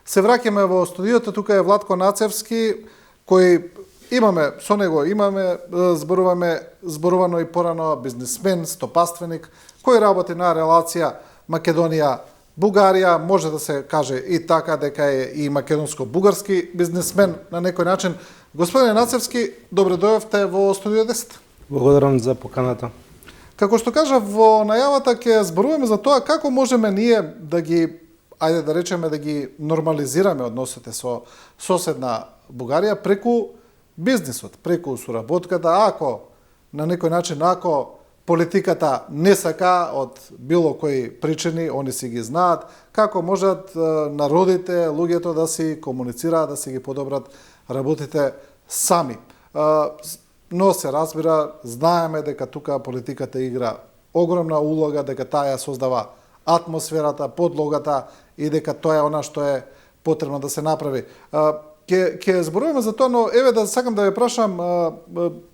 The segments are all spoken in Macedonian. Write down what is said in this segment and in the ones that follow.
Се враќаме во студиото, тука е Владко Нацевски, кој имаме зборувано и порано, бизнисмен, стопанственик, кој работи на релација Македонија-Бугарија, може да се каже и така дека е и македонско-бугарски бизнисмен на некој начин. Господине Нацевски, добре дојавте во студио 10. Благодарам за поканата. Како што кажав во најавата, ќе зборуваме за тоа како можеме ние да ги, ајде да речеме, да ги нормализираме односите со соседна Бугарија преку бизнисот, преку соработката, ако на некој начин, ако политиката не сака од било кои причини, они си ги знаат, како можат народите, луѓето да си комуницираат, да си ги подобрат работите сами. Но се разбира, знаеме дека тука политиката игра огромна улога, дека таа ја создава атмосферата, подлогата и дека тоа е она што е потребно да се направи. Ќе зборуваме за тоа, но еве да сакам да ве прашам,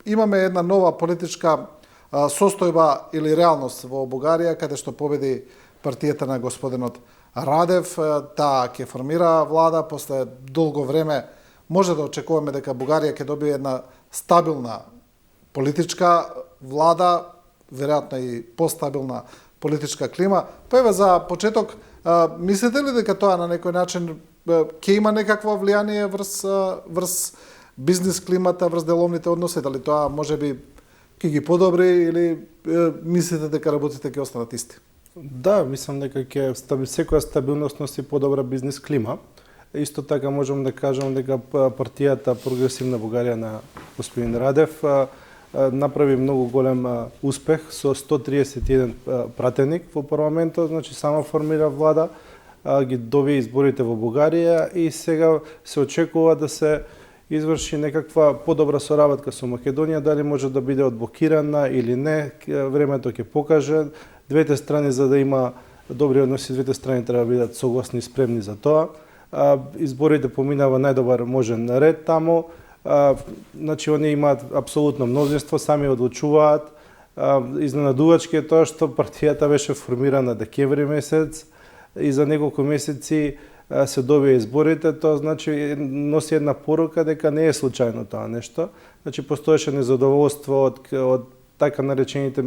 имаме една нова политичка состојба или реалност во Бугарија, каде што победи партијата на господинот Радев, таа ќе формира влада после долго време. Може да очекуваме дека Бугарија ќе добие една стабилна политичка влада, веројатно и постабилна политичка клима. Па еве за почеток, мислите ли дека тоа на некој начин ќе има некакво влијание врз бизнис климата, врз деловните односи, дали тоа можеби ќе ги подобри или мислите дека работите ќе останат исти? Да, мислам дека секоја стабилност носи подобра бизнис клима. Исто така можам да кажам дека партијата Прогресивна Бугарија на господин Радев направи многу голем успех со 131 пратеник во парламентот, значи само формира влада, ги доби изборите во Бугарија и сега се очекува да се изврши некаква подобра соработка со Македонија, дали може да биде одблокирана или не, времето ќе покаже. Двете страни, за да има добри односи, двете страни треба да бидат согласни и спремни за тоа. Изборите поминава најдобар можен ред таму. Значи, они имаат апсолутно мнозинство, сами одлучуваат. Изненадувачки е тоа што партијата беше формирана декември месец и за неколку месеци се добија изборите, тоа значи носи една порука дека не е случајно тоа нешто. Значи постоеше незадоволство од така наречените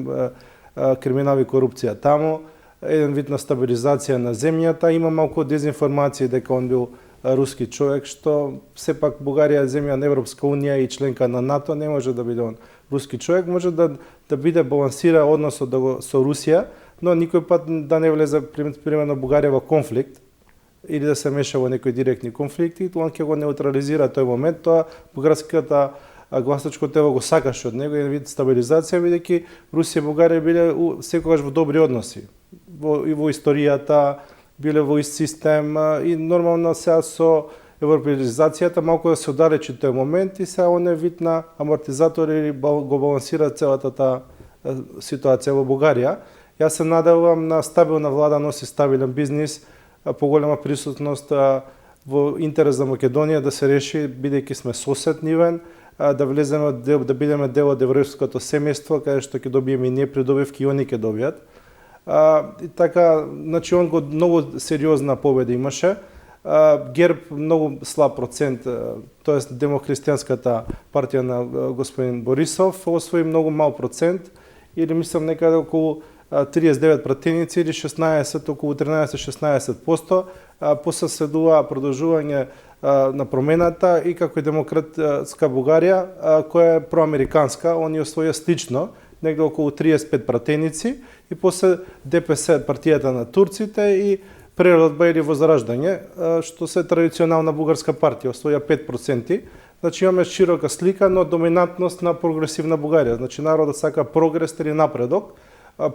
криминал и корупција таму, еден вид на стабилизација на земјата, има малку дезинформации дека он бил руски човек, што сепак Бугарија е земја на Европска унија и членка на НАТО, не може да биде он руски човек, може да биде балансира односот со Русија, но никој пат да не влезе примерно Бугарија во конфликт или да се меша во некои директни конфликти, он ќе го неутрализира тој момент, тоа бугарската гласачко тело го сакаше од него, еден вид стабилизација, бидејќи Русија и Бугарија биле секогаш во добри односи, и во историјата, биле во ист систем и нормално сега со европеизацијата малку да се оддалечи тој момент и сега он е вид на амортизатор или го балансира целата таа ситуација во Бугарија. Јас се надевам на стабилна влада, носи стабилен бизнис, поголема присутност во интерес за Македонија да се реши, бидејќи сме сосед нивен, да влеземе, да бидеме дел од европското семејство, каде што ќе добиеме и ние придобивки и они ќе добијат. И така, значи он го многу сериозна победа имаше. ГЕРБ многу слаб процент, тоест демохристијанската партија на господин Борисов освои многу мал процент, или мислам некаде околу 39 пратеници или 16, околу 13-16%, после следува продолжување на промената и како и Демократска Бугарија, која е проамериканска, они освоја слично, негде околу 35 пратеници, и после ДПС, партијата на турците, и Преродба или Возраждање, што се традиционална бугарска партија, освоја 5%. Значи имаме широка слика, но доминантност на Прогресивна Бугарија. Значи народот сака прогрес или напредок,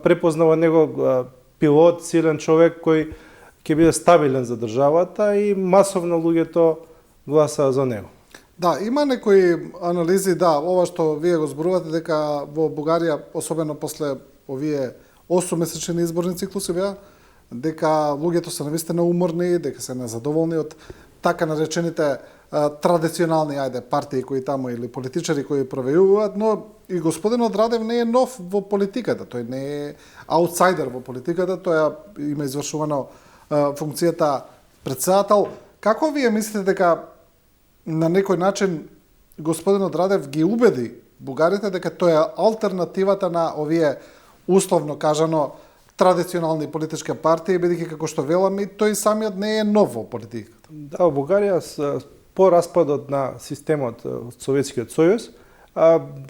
препознава него пилот, силен човек кој ќе биде стабилен за државата и масовно луѓето гласаа за него. Да, има некои анализи, да, ова што вие го зборувате, дека во Бугарија, особено после овие 8-месечни изборни циклуси беа, дека луѓето се навистина уморни, дека се незадоволни од така наречените традиционални партии кои таму или политичари кои провејуваат, но и господинот Радев не е нов во политиката, тој не е аутсайдер во политиката, тој има извршувано функцијата председател. Како вие мислите дека на некој начин господинот Радев ги убеди бугарите дека тоа е алтернативата на овие условно кажано традиционални политички партии, бидејќи како што веламе, тој самиот не е нов во политиката? Да, во Бугарија по распадот на системот од Советскиот сојуз,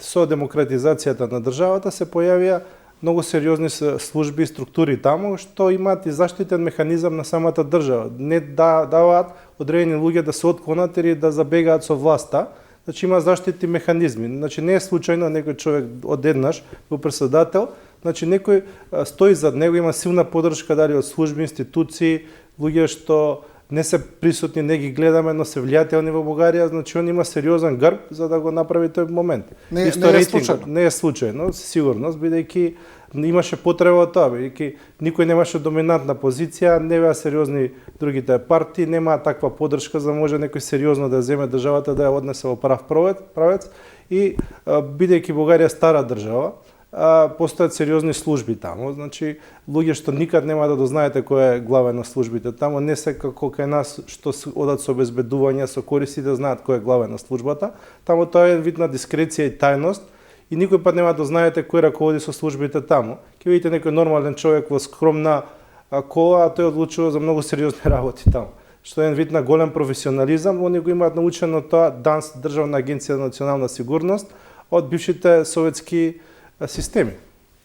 со демократизацијата на државата се појавија многу сериозни служби и структури таму што имаат и заштитен механизам на самата држава. Не даваат одредени луѓе да се отклонат или да забегаат со власта. Значи има заштитни механизми. Значи не е случајно некој човек одеднаш во председател, значи некој стои зад него, има силна поддршка дали од служби, институции, луѓе што не се присутни, не ги гледаме, но се влијателни во Бугарија, значи он има сериозен грб за да го направи тој момент. Не е случајно. Не е случајно, сигурно, бидејќи имаше потреба од тоа, бидејќи никој немаше доминантна позиција, не беа сериозни другите партии, нема таква поддршка за да може некој сериозно да земе државата, да ја однесе во прав правец и бидејќи Бугарија е стара држава, постојат сериозни служби таму, значи луѓе што никад нема да дознаете кој е главен на службите таму, не се како кај нас што одат со обезбедување, со користи да знаат кој е главен на службата, таму тоа е вид на дискреција и тајност и никој пат нема да дознаете кој раководи со службите таму. Ќе видите некој нормален човек во скромна кола, а тој одлучува за многу сериозни работи таму. Што е вид на голем професионализам, они го имаат научено тоа ДАНС, Државна агенција за национална сигурност, од бившите советски системи.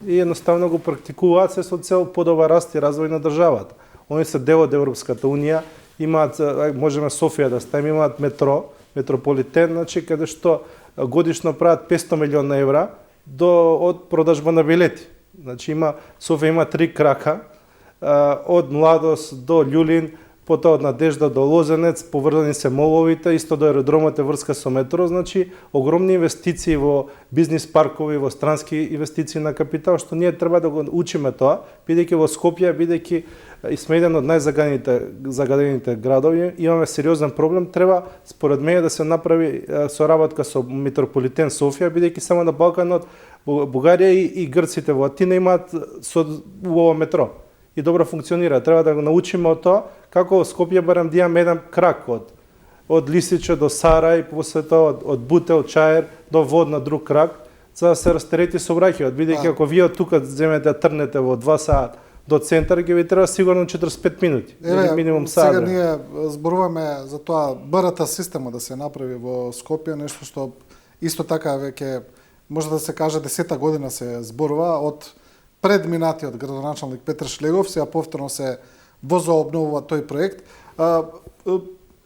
И едноставно го практикуваат се со цел подобар раст и развој на државата. Они се дел од Европската унија, имаат, можеме Софија да ставиме, имаат метро, метрополитен, значи каде што годишно прават 500 милиона евра од продажба на билети. Значи Софија има 3 крака, од Младост до Љулин, потоа од Надежда до Лозенец, поврзани се моловите, исто до аеродромот е врска со метро, значи огромни инвестиции во бизнис паркови, во странски инвестиции на капитал, што ние треба да го учиме тоа, бидејќи во Скопје, бидејќи сме еден од најзагадените градови, имаме сериозен проблем, треба според мене да се направи соработка со Метрополитен Софија, бидејќи само на Балканот Бугарија и грците во Атина имаат ова метро и добро функционира. Треба да го научиме од тоа како Скопје барем да имаме еден крак од Лисиче до Сарај, после тоа од Бутел, Чаер до Вод на друг крак, за да се растерети сообраќајот, бидејќи ако вие од тука земете трнете во 2 сат до центар, ќе ви треба сигурно 45 минути, или минимум сат. Сега ние зборуваме за тоа БРТ система да се направи во Скопје, нешто што исто така веќе може да се каже 10-та година се зборува од предминатиот градоначалник Петар Шлегов, сега повторно се возобновува тој проект.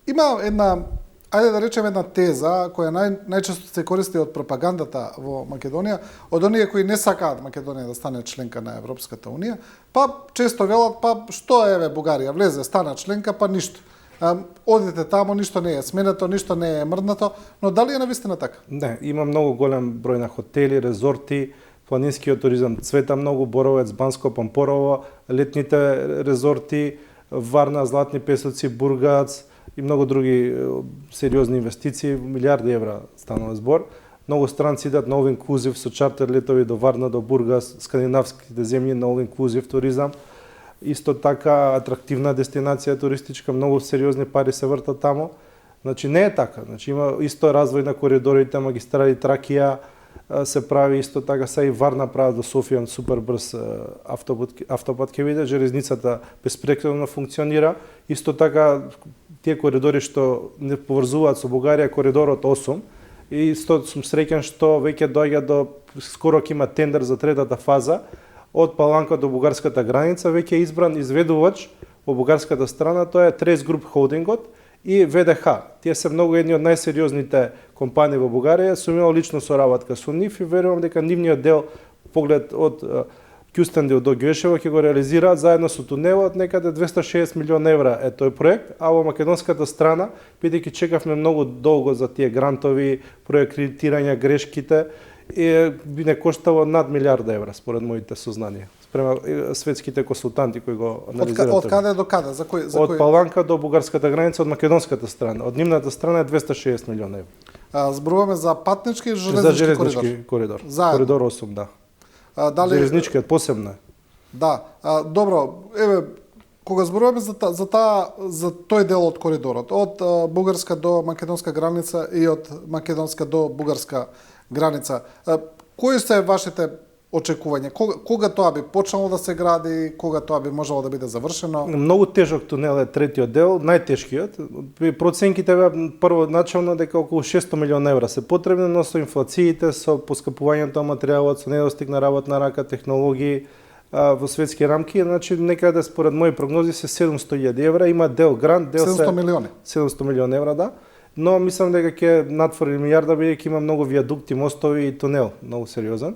Има една, ајде да речеме една теза која најчесто се користи од пропагандата во Македонија, од оние кои не сакаат Македонија да стане членка на Европската унија, па често велат, па што еве Бугарија влезе, стана членка, па ништо. Одите таму, ништо не е сменето, ништо не е мрднато, но дали е навистина така? Не, има многу голем број на хотели, резорти, планинскиот туризам цвета многу, Боровец, Банско, Пампорово, летните резорти, Варна, Златни песоци, Бургац и многу други сериозни инвестиции, милиарди евра станува збор. Многу странци идат на all inclusive со чартер летови до Варна, до Бургас, скандинавските земји на all inclusive туризам. Исто така атрактивна дестинација туристичка, многу сериозни пари се вртат таму. Значи не е така, значи има исто развој на коридорите, магистрали Тракија, се прави исто така, са и Варна прават до Софија супер брз автопат ќе види, железницата безпрекидно функционира. Исто така тие коридори што не поврзуваат со Бугарија, коридорот 8, и исто сум среќен што веќе доаѓа до скоро ќе има тендер за третата фаза од Паланка до бугарската граница, веќе е избран изведувач во бугарската страна, тоа е Трес Груп холдингот и ВДХ. Тие се многу едни од најсериозните компании во Бугарија, сум имал лично соработка со нив и верувам дека нивниот дел, поглед од Кюстендил до Гюешево, ќе го реализираат заедно со тунелот, некаде 260 милиона евра е тој проект, а во македонската страна, бидејќи чекавме многу долго за тие грантови, проектирање, грешките, би не коштало над милиарда евра, според моите сознанија, спрема светските консултанти кои го анализираат. Од каде до каде? За кој? Од Паланка до бугарската граница, од македонската страна. Од нивната страна е 260 милиона евра. Зборуваме за патнички и железнички коридор. Заедно. Коридор 8, да. Дали железничкиот посебно е. Да, добро, еве кога зборуваме за тој дел од коридорот, од бугарска до македонска граница и од македонска до бугарска граница, кои се вашите очекувања? Кога тоа би почнало да се гради, кога тоа би можело да биде завршено? Многу тежок тунел е третиот дел, најтешкиот. Проценките беа прво начално дека околу 600 милиона евра се потребни, но со инфлациите, со поскапувањето на материјалот, со недостиг на работна рака, технологии во светски рамки, значи некаде според мои прогнози се 700.000 евра, има дел грант, дел 700 милиони. 700 милиона евра, да. Но мислам дека ќе надфрли милиарда, бидејќи има многу виадукти, мостови и тунел, многу сериозен.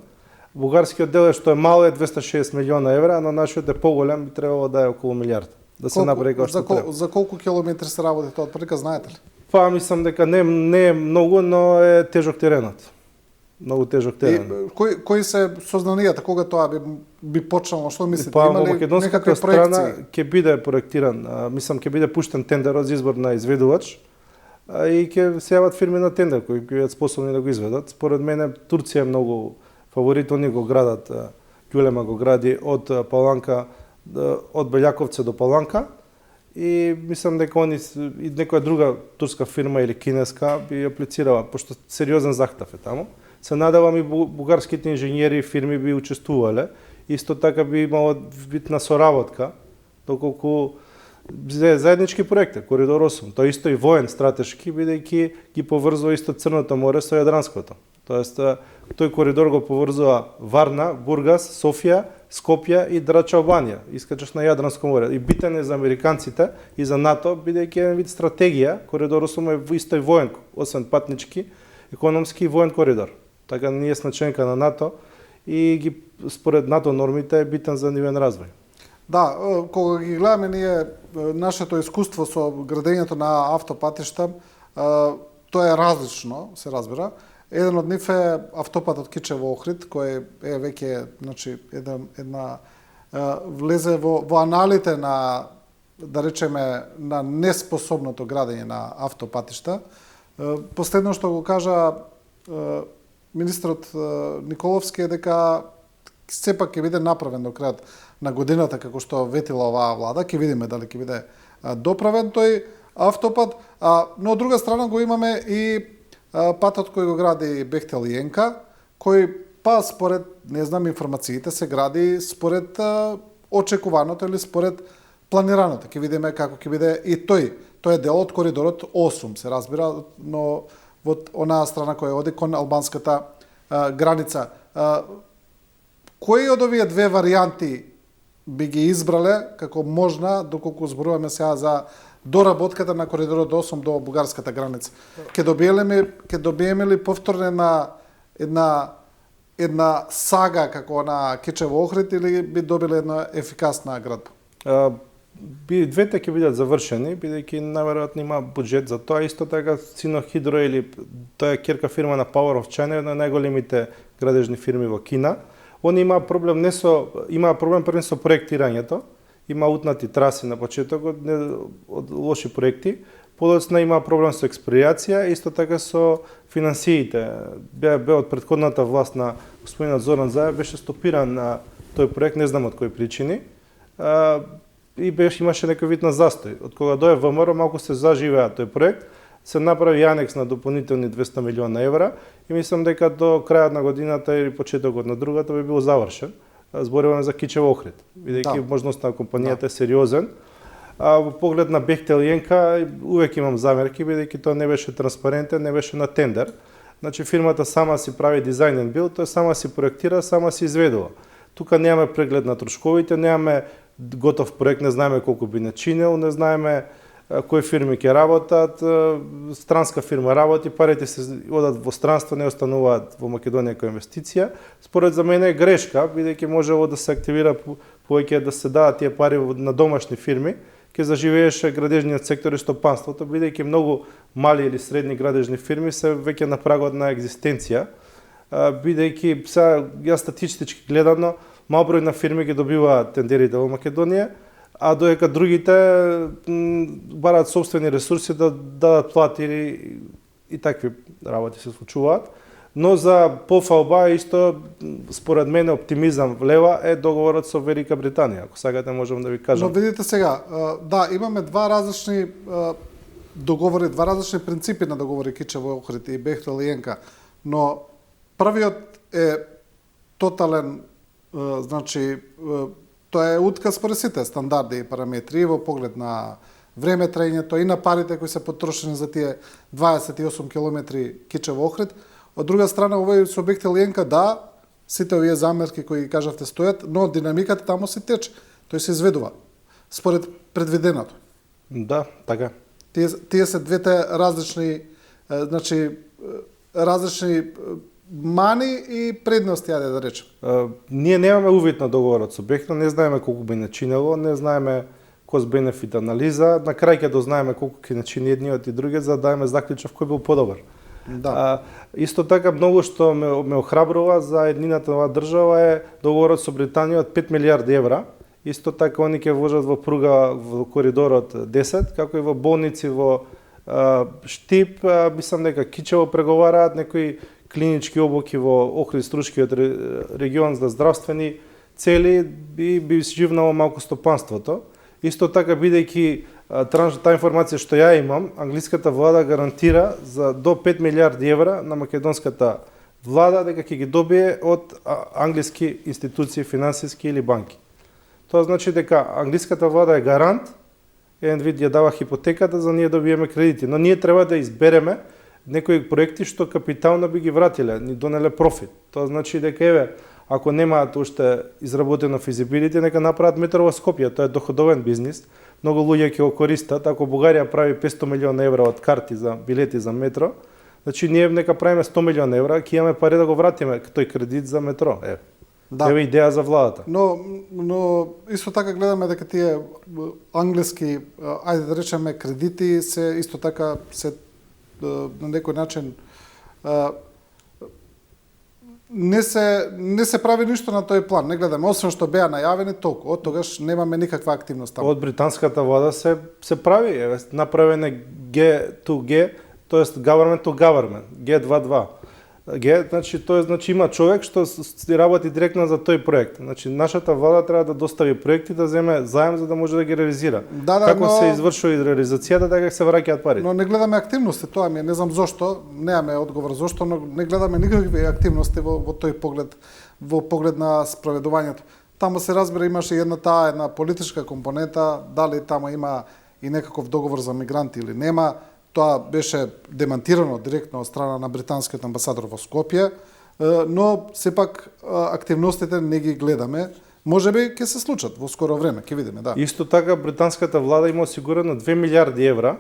Бугарскиот дел што е мал е 260 милиона евра, но нашиот е поголем, би требало да е околу милиард. Да се направи како што треба. За колку километри се работи тоа отприлика, знаете ли? Па мислам дека не е многу, но е тежок теренот. Многу тежок терен. Кои се сознанијата кога тоа би почнало, што мислите? Па Има во ли македонската некакви страна проекции? ќе биде проектиран, мислам ќе биде пуштен тендерот за избор на изведувач и ќе се јават фирми на тендер кои ќе бидат способни да го изведат. Според мене Турција е многу фаворит, они го градат, Ѓулема го гради од Паланка, од Белјаковце до Паланка и мислам дека они и некоја друга турска фирма или кинеска би аплицирала, пошто сериозен захтав е таму. Се надевам и бугарските инженери и фирми би учествувале. Исто така би имало битна соработка, доколку заеднички проекти, Коридор 8. Тој исто и воен стратешки, бидејќи ги поврзува исто Црното море со Јадранското. Тоест, тој коридор го поврзува Варна, Бургас, Софија, Скопје и Драча Албанија. Искачаш на Јадранско море. И битен е за американците и за НАТО, бидејќи е вид стратегија. Коридор 8 е исто и воен, освен патнички, економски и воен коридор. Така ние сме членка на НАТО и ги според НАТО нормите е битен за нивен развој. Да, кога ги гледаме ние нашето искуство со градењето на автопатишта, тоа е различно, се разбира. Еден од нив е автопатот Кичево Охрид, кој е веќе, значи, една влезе во аналите на, да речеме, на неспособното градење на автопатишта. Последно што го кажа министрот Николовски е дека сепак ќе биде направен до крајот на годината, како што ветила оваа влада, ќе видиме дали ќе биде доправен тој автопат, но од друга страна го имаме и патот кој го гради Бехтел Јенка, кој па според, не знам, информациите се гради според очекуваното или според планираното. Ќе видиме како ќе биде и тој. Тој е дел од коридорот 8, се разбира, но во онаа страна која оди кон албанската граница. Кои од овие две варијанти би ги избрале како можна, доколку зборуваме сега за доработката на коридорот 8 до бугарската граница? Ќе добиеме ли повторна една сага како на Кичево Охрид или би добиле една ефикасна градба? Двете ќе бидат завршени, бидејќи најверојатно има буџет за тоа. Исто така Синохидро или тоа е ќерка фирма на Power of China, една од најголемите градежни фирми во Кина. Они има проблем првен со проектирањето. Има утнати траси на почетокот од лоши проекти. Подоцна има проблем со експроприација, исто така со финансиите. Бе од претходната власт на господинот Зоран Заев беше стопиран на тој проект, не знам од кои причини. И имаше некој вид на застој. Од кога дое ВМРО, малку се заживеа тој проект, се направи анекс на дополнителни 200 милиона евра и мислам дека до крајот на годината или почетокот на другата би бил завршен. Зборуваме за Кичево Охрид, бидејќи можноста на компанијата е сериозен. Во поглед на Бехтел Јенка, увек имам замерки, бидејќи тоа не беше транспарентен, не беше на тендер. Значи фирмата сама си прави дизајн and build, тој сама си проектира, сама си изведува. Тука немаме преглед на трошковите, немаме готов проект, не знаеме колку би начинел, не знаеме кои фирми ќе работат, странска фирма работи, парите се одат во странство, не остануваат во Македонија како инвестиција. Според за мене е грешка, бидејќи можело да се активира повеќе да се дадат тие пари на домашни фирми, ќе заживееше градежниот сектор и стопанството, бидејќи многу мали или средни градежни фирми се веќе на прагот на екзистенција, бидејќи сега ја статистички гледано мал број на фирми ги добиваат тендерите во Македонија, а доека другите бараат собствени ресурси да дадат плати и такви работи се случуваат. Но за пофалба исто според мене оптимизам влева е договорот со Велика Британија. Ако сакате можам да ви кажам. Но видите сега, да, имаме два различни договори, два различни принципи на договори Кичево Охрид и Бехтел и Енка. Но првиот е тотален, значи тоа е утказ според сите стандарди и параметри и во поглед на време траењето и на парите кои се потрошени за тие 28 километри Кичево Охрид. Од друга страна, овој со Бехтел и Енка, да, сите овие замерки кои кажавте стојат, но динамиката таму се тече. Тој се изведува според предвиденото. Да, така. Тие се двете различни, значи различни мани и предности, ајде да речем. Ние немаме увид на договорот со Бехтел, не знаеме колку би начинело, не знаеме кост бенефит анализа, на крај ќе дознаеме колку ќе начини едниот и другиот за да дадеме заклучок кој бил подобар. Да. Исто така многу што ме охрабрува за еднината на оваа држава е договорот со Британија од 5 милиарди евра. Исто така они ќе вложат во пруга во коридорот 10, како и во болници во Штип, мислам дека Кичево преговараат некои клинички облоки во Охрид-Струшкиот регион за здравствени цели би живнало малку стопанството. Исто така бидејќи таа информација што ја имам, англиската влада гарантира за до 5 милиарди евра на македонската влада дека ќе ги добие од англиски институции финансиски или банки. Тоа значи дека англиската влада е гарант, еден вид ја дава хипотеката за ние добиеме кредити, но ние треба да избереме некои проекти што капитално би ги вратиле, ни донеле профит. Тоа значи дека еве, ако немаат уште изработено физибилити, нека направат метро во Скопје, тоа е доходовен бизнис. Многу луѓе ќе го користат, ако Бугарија прави 500 милиона евра од карти за билети за метро, значи ние нека правиме 100 милиона евра, ќе имаме пари да го вратиме тој кредит за метро. Да. Еве идеја за владата. Но исто така гледаме дека тие англиски, ајде да речеме, кредити се исто така се на некој начин не се прави ништо на тој план. Не гледаме, освен што беа најавени толку. Од тогаш немаме никаква активност таму. Од британската влада се прави, направен е G2G, тоест government to government, G22. Значи тој има човек што работи директно за тој проект. Значи нашата влада треба да достави проекти, да земе заем за да може да ги реализира. Како се извршува и реализацијата, така се враќаат парите. Но не гледаме активности, тоа ми е, не знам зошто, немаме одговор зошто, но не гледаме никакви активности во тој поглед, во поглед на спроведувањето. Таму се разбира имаше една политичка компонента, дали таму има и некаков договор за мигранти или нема. Тоа беше демантирано директно од страна на британскиот амбасадор во Скопје, но сепак активностите не ги гледаме. Можеби ќе се случат во скоро време, ќе видиме, да. Исто така британската влада има осигурено 2 милиарди евра,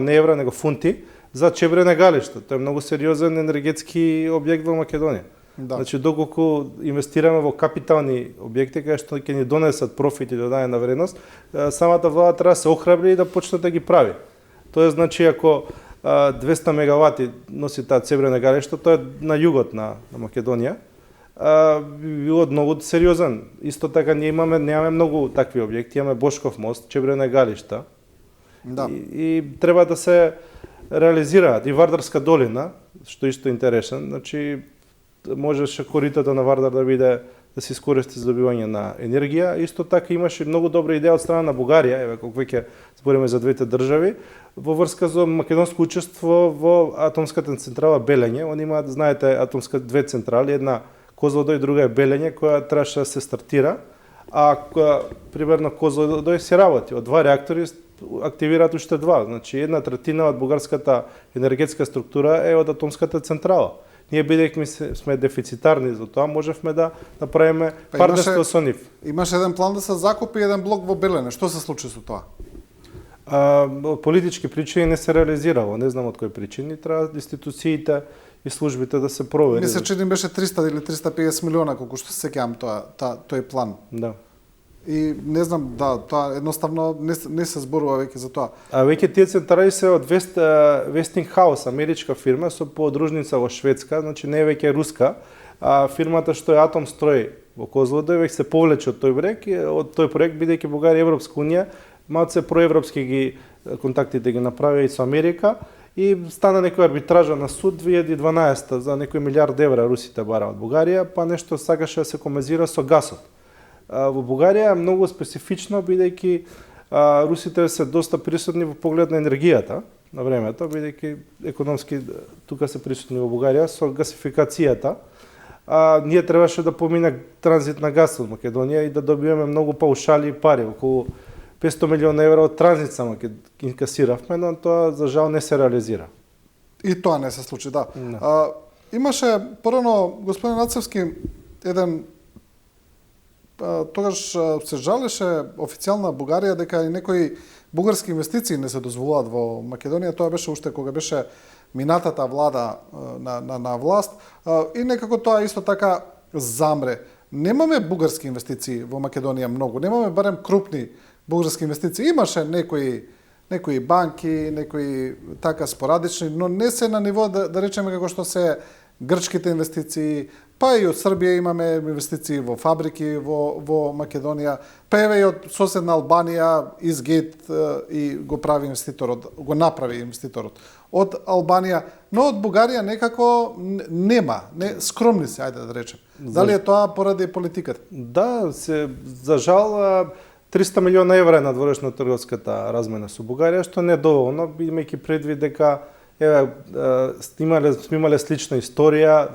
не евра, него фунти, за Чебрене галиште. Тоа е многу сериозен енергетски објект во Македонија. Да. Значи доколку инвестираме во капитални објекти кај што ќе ни донесат профит и додадена вредност, самата влада треба да се охрабри и да почне да ги прави. Тоа значи ако 200 мегавати носи таа Цебрене галиште, тоа е на југот на Македонија, би било многу сериозен. Исто така ние немаме многу такви објекти, имаме Бошков мост, Чебрене галишта. Да. И треба да се реализираат и Вардарска долина, што исто интересен, значи можеше коритото на Вардар да се искористи за добивање на енергија. Исто така имаше многу добра идеја од страна на Бугарија, еве колку веќе збориме за двете држави, во врска со македонско учество во атомската централа Белење. Они имаат, знаете, две централи, една Козлодој, друга е Белење, која требаше да се стартира, а примерно Козлодој се работи. Од два реактори активираат уште два. Значи, 1/3 од бугарската енергетска структура е од атомската централа. Ние бидејќи сме дефицитарни за тоа, можевме да направиме партнерство со нив. Имаше еден план да се закупи еден блок во Белене. Што се случи со тоа? Од политички причини не се реализирало. Не знам од кои причини. Треба институциите и службите да се провери. Мисля, че ни беше 300 или 350 милиона, колку што се сеќавам тој план. Да. И не знам, да, тоа едноставно не се зборува веќе за тоа. А веќе тие централи се од Westinghouse, америчка фирма со подружница во Шведска, значи не е веќе руска, а фирмата што е Атомстрой во Козлодој веќе се повлече од тој проект, бидејќи Бугарија и Европска унија малце проевропски ги контактите ги направија и со Америка и стана некоја арбитража на суд 2012 за некој милиард евра русите бара од Бугарија, па нешто сакаше да се компензира со гасот. Во Бугарија е многу специфично, бидејќи русите се доста присутни во поглед на енергијата на времето, бидејќи економски тука се присутни во Бугарија со гасификацијата. Ние требаше да помине транзит на газ од Македонија и да добиваме многу паушали и пари, околу 500 милиона евра од транзит само ќе инкасиравме, но тоа за жал не се реализира. И тоа не се случи, да. Имаше порано господин Рацевски еден тогаш се жалеше официјална Бугарија дека и некои бугарски инвестиции не се дозволуваат во Македонија. Тоа беше уште кога беше минатата влада на власт и некако тоа исто така замре. Немаме бугарски инвестиции во Македонија многу, немаме барем крупни бугарски инвестиции. Имаше некои банки, некои така спорадични, но не се на ниво да речеме како што се грчките инвестиции, па и од Србија имаме инвестиции во фабрики во Македонија, па еве и од соседна Албанија Изгейт и го направи инвеститорот од Албанија, но од Бугарија некако нема, скромни се, ајде да речем. Дали е тоа поради политиката? Да, за жал 300 милиона евра е надворешно трговската размена со Бугарија, што не е доволно, имајќи предвид дека сме имале слична историја,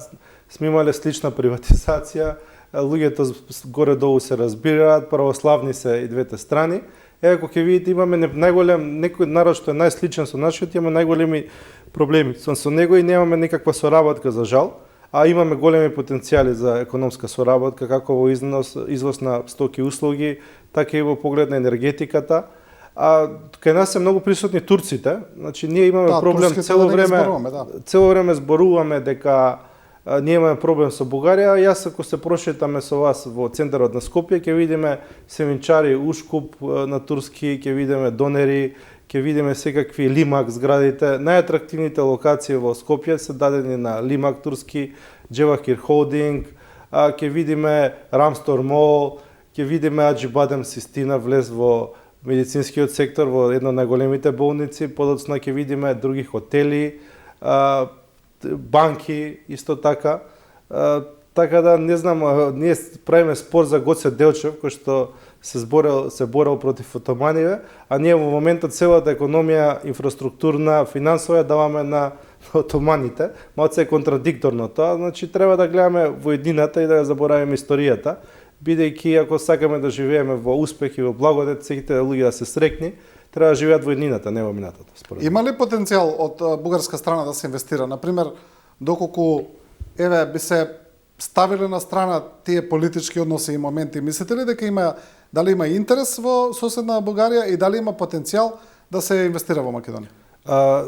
сме имале слична приватизација, луѓето горе-долу се разбираат, православни се и двете страни. Ако ќе видите, имаме некој народ што е најсличен со нашиот, имаме најголеми проблеми со него и немаме никаква соработка за жал, а имаме големи потенцијали за економска соработка, како во извоз на стоки и услуги, така и во поглед на енергетиката. Кај нас се многу присутни турците, значи ние имаме проблем цело време зборуваме дека ние имаме проблем со Бугарија. Јас ако се прошетаме со вас во центарот на Скопје, ќе видиме Семинчари, Ушкуп на турски, ќе видиме Донери, ќе видиме секакви Лимак зградите. Најатрактивните локации во Скопје се дадени на Лимак турски, Джевахир Холдинг, ќе видиме Рамстор Мол, ќе видиме Аџибадем Систина влез во медицинскиот сектор во една од најголемите болници, подоцна ќе видиме други хотели, банки исто така. Така да не знам, ние правиме спор за Гоце Делчев кој што се борел против отоманиве, а ние во моментот целата економија, инфраструктурна, финансова даваме на отоманите. Малце е контрадикторно тоа, значи треба да гледаме во едината и да ја забораваме историјата, бидејќи ако сакаме да живееме во успех и во благодет, сите луѓе да се срекни, треба да живеат во еднината, не во минатото. Има ли потенцијал од бугарска страна да се инвестира? Например, доколку би се ставиле на страна тие политички односи и моменти, мислите ли дека дали има интерес во соседна Бугарија и дали има потенцијал да се инвестира во Македонија?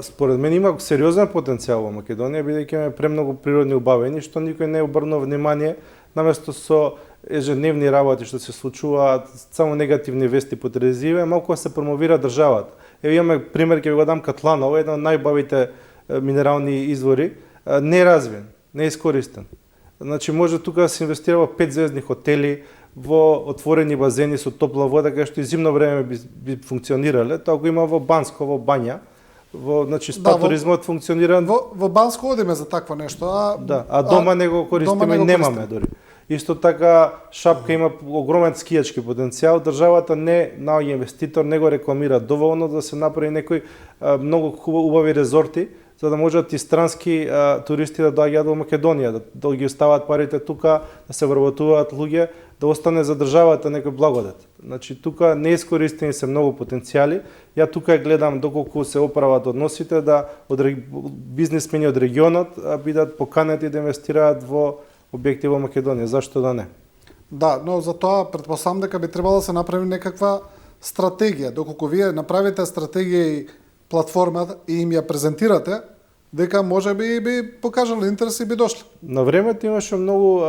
Според мен има сериозен потенцијал во Македонија, бидејќи имаме премногу природни убавени, што никој не обрнува внимание, наместо со ежедневни работи што се случуваат, само негативни вести по телевизија, малку се промовира државата. Имаме пример, ќе ви го дам Катланово, еден од најбавите минерални извори, не развиен, не искористен. Значи може тука да се инвестира во 5-звездни хотели, во отворени базени со топла вода, кај што и зимно време би функционирале, тоа го има во Банско, во Бања, значи спа туризмот функционира. Во Банско одиме за такво нешто, а дома не го користиме, немаме дори. Исто така Шапка има огромен скијачки потенцијал, државата не наоѓа инвеститор, не го рекламира доволно да се направи некои многу убави резорти, за да можат и странски туристи да доаѓаат во Македонија, да ги остават парите тука, да се вработуваат луѓе, да остане за државата некој благодет. Значи тука неискористени се многу потенцијали. Ја тука гледам доколку се оправат односите да бизнисмени од регионот бидат поканети да инвестираат во објекти во Македонија, зашто да не? Да, но за тоа претпоставам дека би требало да се направи некаква стратегија. Доколку вие направите стратегија и платформа и им ја презентирате, дека може би покажале интерес и би дошле. На времето имаше многу,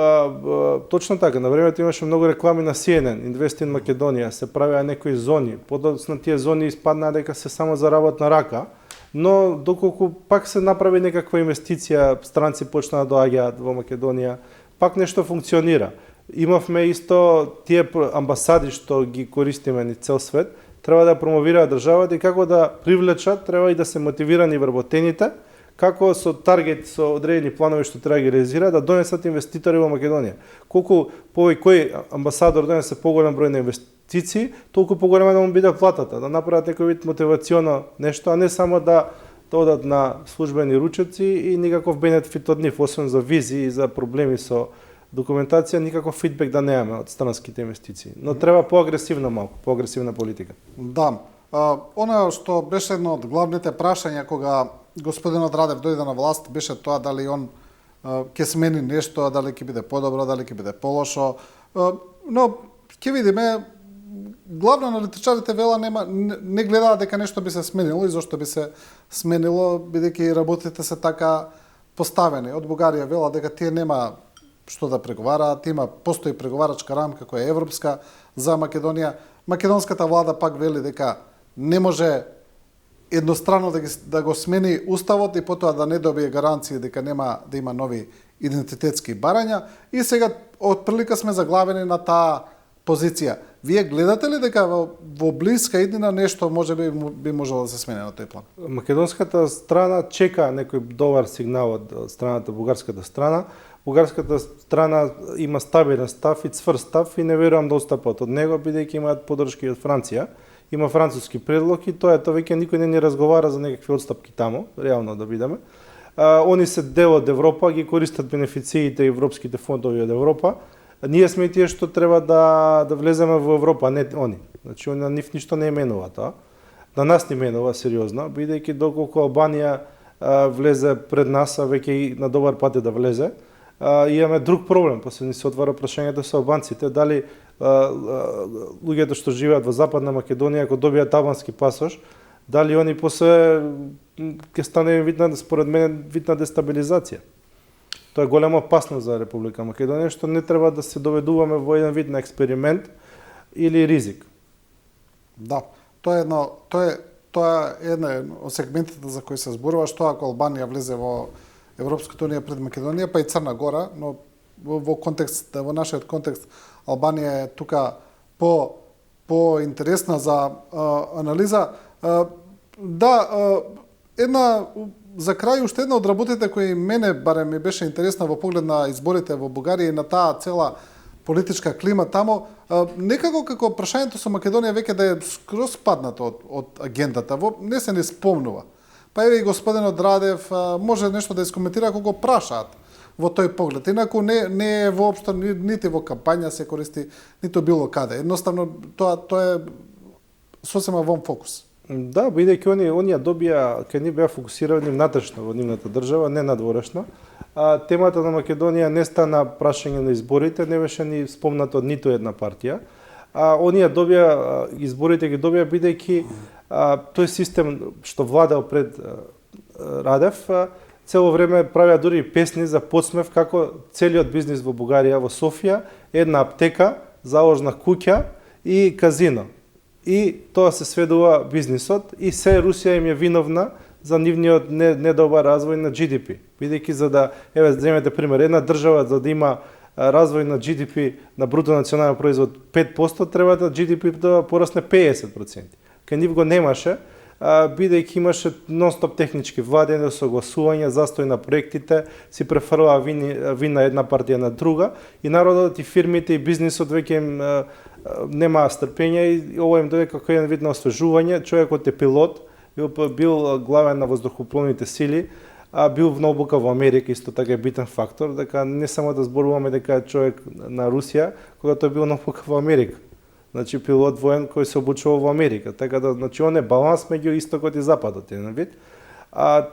точно така, на времето имаше многу реклами на CNN, Invest in Македонија, се правеа некои зони. Подоцна тие зони испаднаа дека се само за работна рака, но доколку пак се направи некаква инвестиција, странци почнаа да доаѓаат во Македонија, пак нешто функционира. Имавме исто тие амбасади што ги користиме ни цел свет, треба да промовираат државата и како да привлечат, треба и да се мотивирани вработените, како со таргет, со одредени планови што треба да ги реализираат, да донесат инвеститори во Македонија. Колку кој амбасадор донесе поголем број на инвестиции, толку поголема да му биде платата, да направат некој вид мотивационо нешто, а не само да одат на службени ручеци и никаков бенефит од нив, освен за визи и за проблеми со документација, никаков фидбек да немаме од странските инвестиции. Но треба поагресивна малку, поагресивна политика. Да. Она што беше едно од главните прашања кога господинот Радев дојде на власт, беше тоа дали он ќе смени нешто, дали ќе биде подобро, дали ќе биде полошо. Но ќе видиме, главно аналитичарите вела не гледаат дека нешто би се сменило и зошто би се сменило, бидејќи работите се така поставени. Од Бугарија вела дека тие нема што да преговараат, постои преговарачка рамка која е европска за Македонија. Македонската влада пак вели дека не може едностранно да го смени уставот и потоа да не добие гаранции дека нема да има нови идентитетски барања. И сега отприлика сме заглавени на таа позиција. Вие гледате ли дека во блиска иднина нешто би можело да се смени на тој план? Македонската страна чека некој добар сигнал од страната, бугарската страна. Бугарската страна има стабилен став и цврст став и не верувам да отстапат од него, бидејќи имаат поддршки од Франција. Има француски предлог и тоа веќе никој не ни разговара за некакви отстапки таму, реално да бидеме. Они се дел од Европа, ги користат бенефициите и европските фондови од Европа. Ние сме тие што треба да влеземе во Европа, не они. Значи, на нив ништо не менува тоа. На нас не менува сериозно, бидејќи доколку Албанија влезе пред нас, а веќе и на добар пат е да влезе, имаме друг проблем, после ни се отвара прашањето со албанците, дали луѓето што живеат во Западна Македонија, ако добијат албански пасош, дали они после ќе стане според мене видна дестабилизација. Тоа е голема опасност за Република Македонија, што не треба да се доведуваме во еден вид на експеримент или ризик. Да, тоа е еден од сегментите за кои се зборува, што ако Албанија влезе во Европската унија пред Македонија, па и Црна Гора, но во нашиот контекст Албанија е тука по-интересна за анализа. За крај уште една од работите кои мене барем ми беше интересна во поглед на изборите во Бугарија и на таа цела политичка клима тамо, некако како прашањето со Македонија веќе да е скроз паднато од агендата, не се не спомнува. Па еве и господинот Радев може нешто да искоментира кога го прашаат во тој поглед. Инаку не е воопшто нити во кампања се користи, ниту било каде. Едноставно тоа е сосема вон фокус. Да, бидејќи оние добија, кај ни беа фокусирани внатрешно во нивната држава, не надворешно. Темата на Македонија не стана прашање на изборите, не беше ни спомнато од ниту една партија. Оние изборите ги добија бидејќи тој систем што владел пред Радев, цело време правеа дури песни за подсмев како целиот бизнис во Бугарија, во Софија, една аптека, заложна куќа и казино. И тоа се сведува бизнисот и се Русија им е виновна за нивниот недобар развој на GDP. Бидејќи за да, земете пример, една држава за да има развој на GDP на бруто национален производ 5%, треба да GDP да порасне 50%. Кај нив го немаше, бидејќи имаше нон-стоп технички владење, согласување, застој на проектите, си префрлаа вина една партија на друга и народот и фирмите и бизнисот веќе им нема стрпење и ово им дојде како еден вид на освежување. Човекот е пилот, бил главен на воздухопловните сили, бил на обука во Америка, исто така е битен фактор, дека не само да зборуваме дека е човек на Русија, кога тој бил на обука во Америка. Значи пилот воен кој се обучува во Америка, така да значи он е баланс меѓу истокот и западот, еден вид.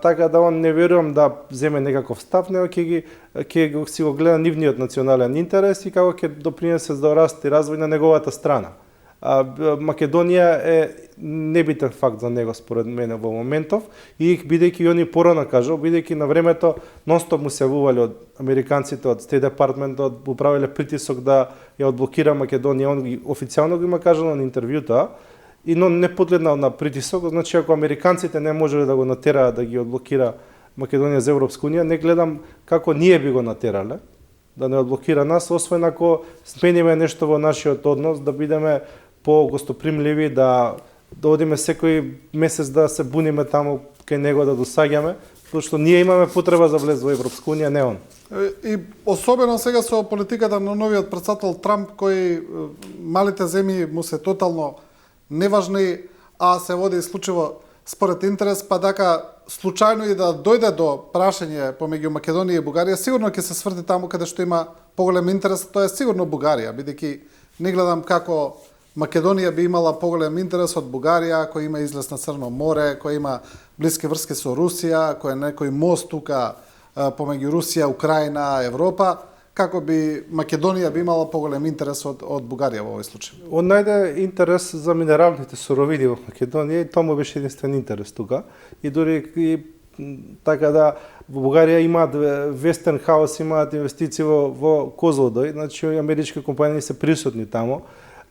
Така да он не верувам да земе некаков став, него ќе си го гледа нивниот национален интерес и како ќе допринесе за раст и развој на неговата страна. Македонија е небитен факт за него според мене во моментов и бидејќи они порано кажал, бидејќи на времето нонстоп му се јавувале од американците од State Department, управиле притисок да ја одблокира Македонија, он официјално го има кажано на интервјута, но не подледнал на притисок, значи ако американците не можеле да го натераат да ги одблокира Македонија за Европска унија, не гледам како ние би го натерале да не одблокира нас, освен ако смениме нешто во нашиот однос, да бидеме по-гостопримливи, да да одиме секој месец да се буниме таму кај него да досаѓаме, пошто ние имаме потреба за влез во Европска унија, не он. И особено сега со политиката на новиот претседател Трамп, кој малите земји му се тотално неважни, а се води исклучиво според интерес, па дека случајно и да дојде до прашање помеѓу Македонија и Бугарија, сигурно ќе се сврти таму каде што има поголем интерес, тоа е сигурно Бугарија, бидејќи не гледам како Македонија би имала поголем интерес од Бугарија, која има излез на Црно море, која има блиски врски со Русија, која е некој мост тука помеѓу Русија, Украина, Европа, како би Македонија би имала поголем интерес од Бугарија во овој случај? Он најде интерес за минералните суровини во Македонија и тоа му беше единствен интерес тука. И дури и така да во Бугарија имаат Westinghouse, имаат инвестиции во Козлодој, значи амерички компании се присутни таму.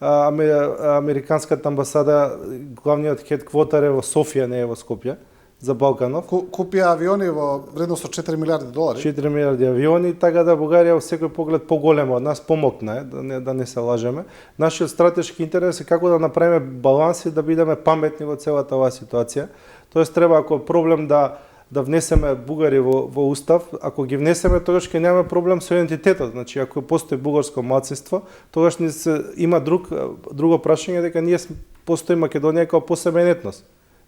Американската амбасада, главниот хедквотер е во Софија, не е во Скопје, за Балканов. Купија авиони во вредност од 4 милиарди долари. 4 милиарди авиони, така да Бугарија во секој поглед поголема од нас, помокна е, да не се лажеме. Нашиот стратешки интерес е како да направиме баланс и да бидеме паметни во целата оваа ситуација. Тоест треба ако проблем да внесеме бугари во устав, ако ги внесеме тогаш ќе немаме проблем со идентитетот. Значи ако постои бугарско малцинство, тогаш има друго прашање дека ние постои Македонија како посебен етнос.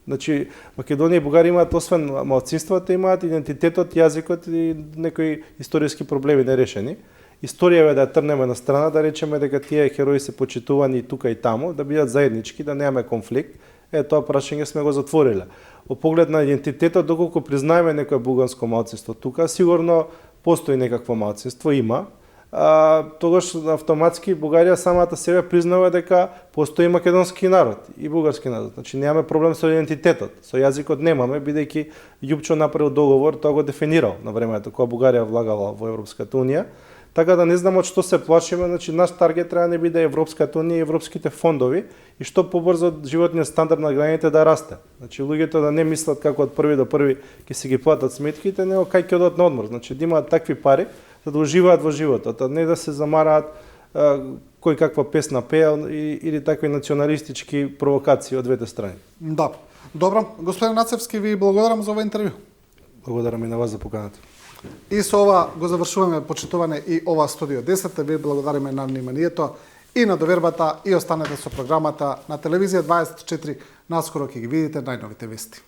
Значи Македонија и Бугарија имаат освен малцинствата, имаат идентитетот, јазикот и некои историски проблеми нерешени. Историја е да ја трнеме на страна, да речеме дека тие херои се почитувани и тука и таму, да бидат заеднички, да немаме конфликт. Тоа прашање сме го затвориле. Во поглед на идентитетот, доколку признаеме некој бугарско малцинство тука, сигурно постои некакво малцинство, има. Тогаш автоматски Бугарија самата себе признава дека постои македонски народ и бугарски народ. Значи немаме проблем со идентитетот, со јазикот немаме, бидејќи Јупчо направил договор, тоа го дефинирал на времето кога Бугарија влагала во Европската унија. Така да не знам од што се плашиме, значи наш таргет треба да биде Европската унија и европските фондови и што побрзо животниот стандард на граѓаните да расте. Значи луѓето да не мислат како од први до први ќе се ги платат сметките, него кај ќе одат на одмор. Значи да имаат такви пари за да уживаат во животот, а не да се замараат кој каква песна пеел или такви националистички провокации од двете страни. Да. Добро, господин Нацевски, ви благодарам за ова интервју. Благодарам и на вас за поканата. И со ова го завршуваме почитуване и ова студио 10. Ви благодариме на вниманието и на довербата и останете со програмата на телевизија 24. Наскоро ќе ги видите најновите вести.